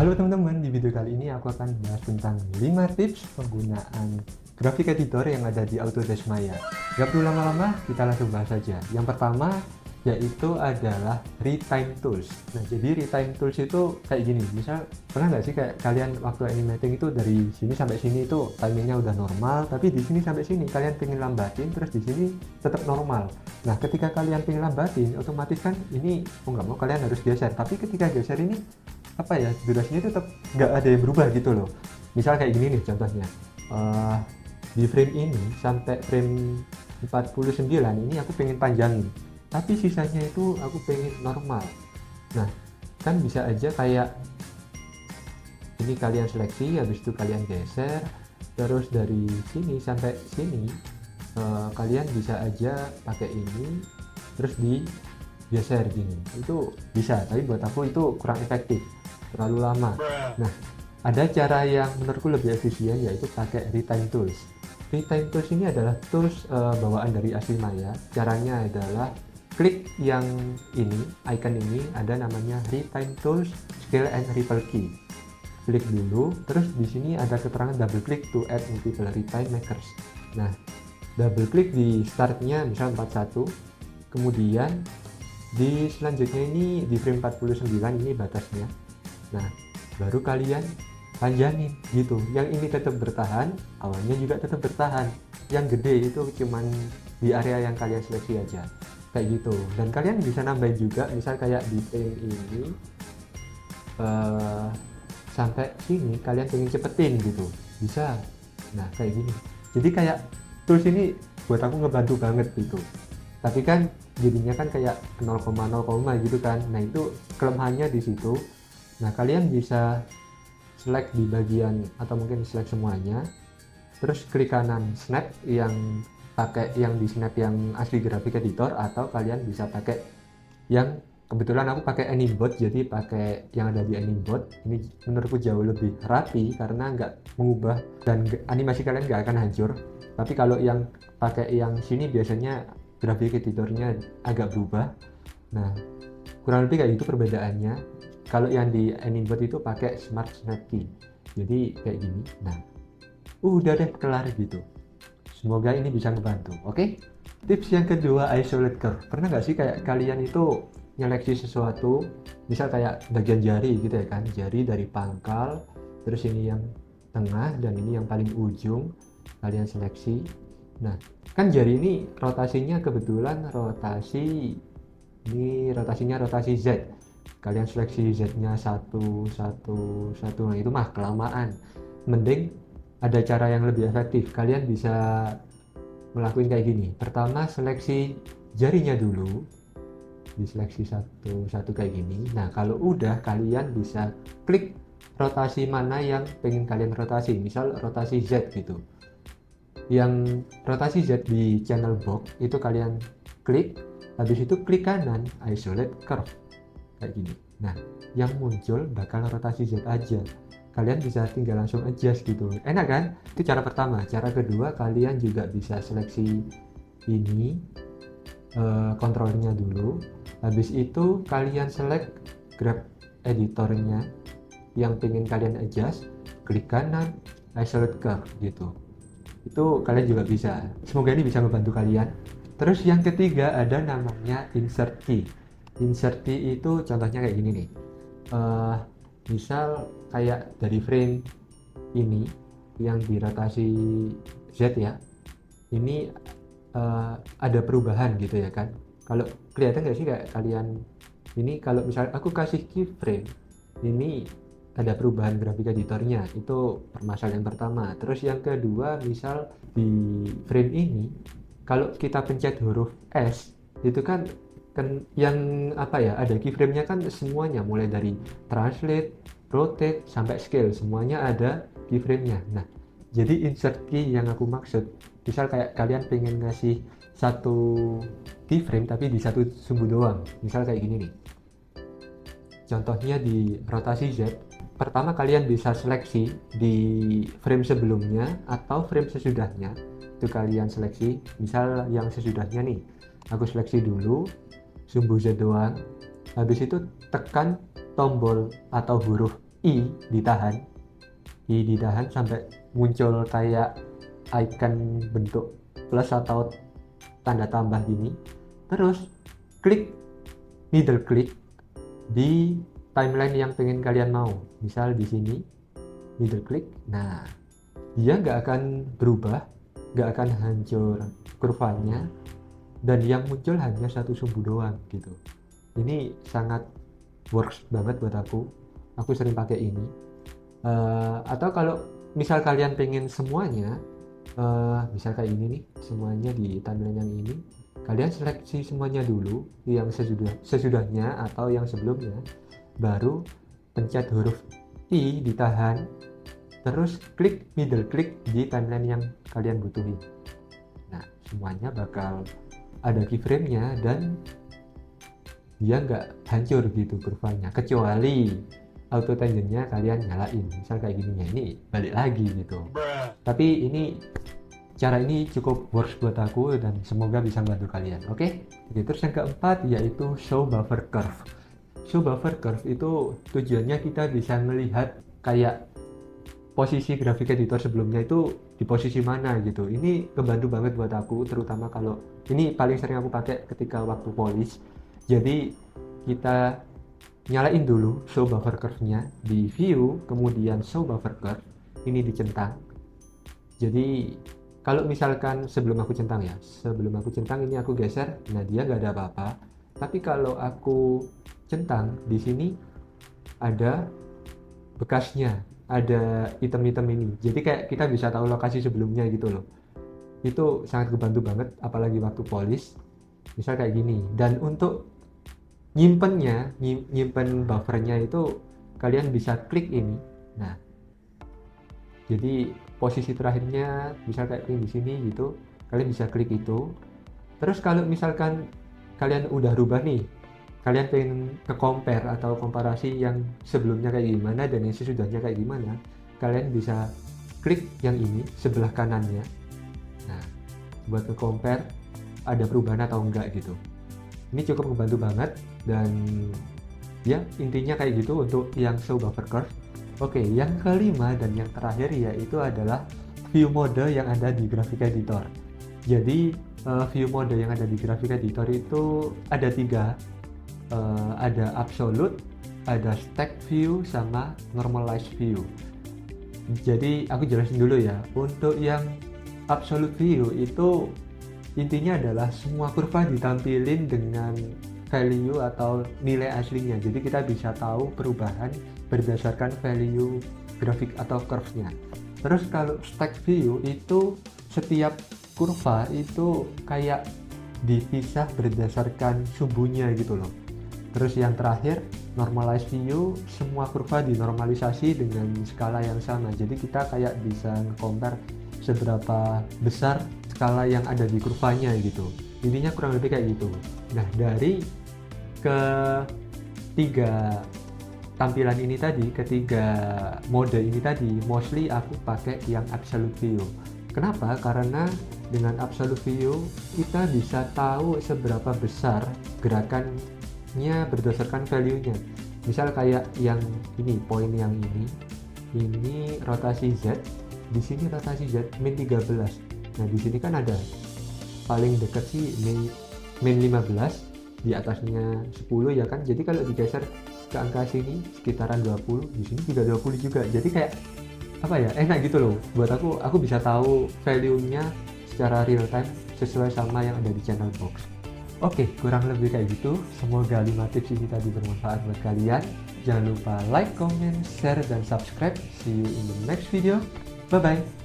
Halo teman-teman, di video kali ini aku akan bahas tentang 5 tips penggunaan graphic editor yang ada di Autodesk Maya. Gak perlu lama-lama, kita langsung bahas saja. Yang pertama yaitu adalah Retime Tools. Nah, jadi Retime Tools itu kayak gini. Misal, pernah nggak sih kayak kalian waktu animating itu dari sini sampai sini itu timingnya udah normal, tapi di sini sampai sini kalian pengen lambatin, terus di sini tetap normal. Nah, ketika kalian pengen lambatin, otomatis kan ini nggak mau kalian harus geser. Tapi ketika geser ini apa ya, durasinya tetap nggak ada yang berubah gitu loh. Misal kayak gini nih contohnya, di frame ini sampai frame 49 ini aku pengen panjangin, tapi sisanya itu aku pengen normal. Nah, kan bisa aja kayak ini kalian seleksi, habis itu kalian geser, terus dari sini sampai sini kalian bisa aja pakai ini terus digeser gini, itu bisa, tapi buat aku itu kurang efektif, terlalu lama. Nah, ada cara yang menurutku lebih efisien, yaitu pakai Retime Tools. Retime Tools ini adalah tools bawaan dari asli Maya. Caranya adalah klik yang ini, icon ini, ada namanya Retime Tools Scale and Ripple Key. Klik dulu, terus di sini ada keterangan double click to add multiple retime makers. Nah, double klik di startnya misal 41, kemudian di selanjutnya ini di frame 49 ini batasnya. Nah, baru kalian panjangin gitu. Yang ini tetap bertahan, awalnya juga tetap bertahan. Yang gede itu cuman di area yang kalian seleksi aja, kayak gitu. Dan kalian bisa nambahin juga, misal kayak di frame ini sampai sini kalian pengen cepetin gitu, bisa. Nah, kayak gini. Jadi kayak tools ini buat aku ngebantu banget gitu. Tapi kan jadinya kan kayak 0,0 gitu kan. Nah, itu kelemahannya di situ. Nah, kalian bisa select di bagian atau mungkin select semuanya, terus klik kanan snap yang pakai yang di snap yang asli graphic editor, atau kalian bisa pakai yang kebetulan aku pakai Animbot, jadi pakai yang ada di Animbot. Ini menurutku jauh lebih rapi karena nggak mengubah dan animasi kalian nggak akan hancur. Tapi kalau yang pakai yang sini biasanya graphic editornya agak berubah. Nah, kurang lebih kayak gitu perbedaannya. Kalau yang di Animbot itu pakai Smart Snap Key, jadi kayak gini. Nah, udah deh kelar gitu. Semoga ini bisa ngebantu. Oke? Tips yang kedua, isolate curve. Pernah nggak sih kayak kalian itu nyeleksi sesuatu, misal kayak bagian jari gitu ya kan, jari dari pangkal, terus ini yang tengah dan ini yang paling ujung kalian seleksi. Nah, kan jari ini rotasinya kebetulan rotasinya rotasi Z. Kalian seleksi Z-nya 1, 1, 1. Nah, itu mah kelamaan. Mending ada cara yang lebih efektif. Kalian bisa melakukan kayak gini. Pertama, seleksi jarinya dulu. Diseleksi satu kayak gini. Nah, kalau udah, kalian bisa klik rotasi mana yang pengen kalian rotasi. Misal rotasi Z gitu. Yang rotasi Z di channel box itu kalian klik, habis itu klik kanan isolate curve kayak gini. Nah, yang muncul bakal rotasi Z aja. Kalian bisa tinggal langsung adjust gitu. Enak kan? Itu cara pertama. Cara kedua, kalian juga bisa seleksi ini kontrolnya dulu. Habis itu kalian select grab editornya yang pengen kalian adjust, klik kanan isolate curve gitu. Itu kalian juga bisa. Semoga ini bisa membantu kalian. Terus yang ketiga ada namanya insert key. Insert key itu contohnya kayak gini nih. Misal kayak dari frame ini yang dirotasi Z ya, ini ada perubahan gitu ya kan. Kalau kelihatan nggak sih kayak kalian ini, kalau misalnya aku kasih keyframe ini ada perubahan grafik editornya, itu permasalahan yang pertama. Terus yang kedua, misal di frame ini kalau kita pencet huruf S itu kan yang apa ya, ada keyframe-nya kan semuanya, mulai dari translate, rotate sampai scale, semuanya ada keyframe-nya. Nah, jadi insert key yang aku maksud, misal kayak kalian pengen ngasih satu keyframe tapi di satu sumbu doang, misal kayak gini nih. Contohnya di rotasi Z, pertama kalian bisa seleksi di frame sebelumnya atau frame sesudahnya. Itu kalian seleksi, misal yang sesudahnya nih, aku seleksi dulu sumbu Z doang. Habis itu tekan tombol atau huruf I ditahan sampai muncul kayak icon bentuk plus atau tanda tambah gini. Terus klik middle click di timeline yang pengen kalian mau. Misal di sini middle click. Nah, dia nggak akan berubah, nggak akan hancur kurvanya, dan yang muncul hanya satu sumbu doang gitu. Ini sangat works banget buat aku sering pakai ini. Atau kalau misal kalian pengen semuanya, misal kayak ini nih, semuanya di timeline yang ini, kalian seleksi semuanya dulu, yang sesudahnya atau yang sebelumnya, baru pencet huruf I ditahan, terus klik middle click di timeline yang kalian butuhin. Nah, semuanya bakal ada keyframe-nya dan dia nggak hancur gitu kurvanya, kecuali auto tangent-nya kalian nyalain, misal kayak gininya, ini balik lagi gitu. Tapi ini cara ini cukup works buat aku dan semoga bisa membantu kalian. Oke, terus yang keempat yaitu show buffer curve. Show buffer curve itu tujuannya kita bisa melihat kayak posisi grafik editor sebelumnya itu di posisi mana gitu. Ini kebantu banget buat aku, terutama kalau ini paling sering aku pakai ketika waktu polish. Jadi kita nyalain dulu show buffer curve-nya di view, kemudian show buffer curve ini dicentang. Jadi kalau misalkan sebelum aku centang ini aku geser, nah dia nggak ada apa-apa. Tapi kalau aku centang, di sini ada bekasnya, ada item-item ini. Jadi kayak kita bisa tahu lokasi sebelumnya gitu loh. Itu sangat kebantu banget, apalagi waktu polish. Misal kayak gini. Dan untuk nyimpen buffernya itu kalian bisa klik ini. Nah, jadi posisi terakhirnya misal kayak di sini gitu, kalian bisa klik itu. Terus kalau misalkan kalian udah rubah nih, kalian pengen ke-compare atau komparasi yang sebelumnya kayak gimana dan yang sesudahnya kayak gimana, kalian bisa klik yang ini sebelah kanannya. Nah, buat ke-compare ada perubahan atau enggak gitu. Ini cukup membantu banget, dan ya intinya kayak gitu untuk yang show buffer curve. Oke, yang kelima dan yang terakhir yaitu adalah view mode yang ada di graphic editor. Jadi view mode yang ada di graphic editor itu ada 3. Ada absolute, ada stack view, sama normalized view. Jadi aku jelasin dulu ya. Untuk yang absolute view itu intinya adalah semua kurva ditampilin dengan value atau nilai aslinya. Jadi kita bisa tahu perubahan berdasarkan value grafik atau curve-nya. Terus kalau stack view itu setiap kurva itu kayak dipisah berdasarkan sumbunya gitu loh. Terus yang terakhir normalized view, semua kurva dinormalisasi dengan skala yang sama. Jadi kita kayak bisa compare seberapa besar skala yang ada di kurvanya gitu. Intinya kurang lebih kayak gitu. Nah, dari ketiga tampilan ini tadi, ketiga mode ini tadi, mostly aku pakai yang absolute view. Kenapa? Karena dengan absolute view kita bisa tahu seberapa besar gerakannya berdasarkan value-nya. Misal kayak yang ini, poin yang ini rotasi Z, di sini rotasi Z min 13. Nah, di sini kan ada paling dekat sih min 15, di atasnya 10 ya kan. Jadi kalau digeser ke angka sini sekitaran 20, di sini juga 20 juga. Jadi kayak apa ya, enak gitu loh. Buat aku bisa tahu value-nya secara real time sesuai sama yang ada di channel box. Oke, kurang lebih kayak gitu. Semoga 5 tips ini tadi bermanfaat buat kalian. Jangan lupa like, comment, share, dan subscribe. See you in the next video. Bye-bye.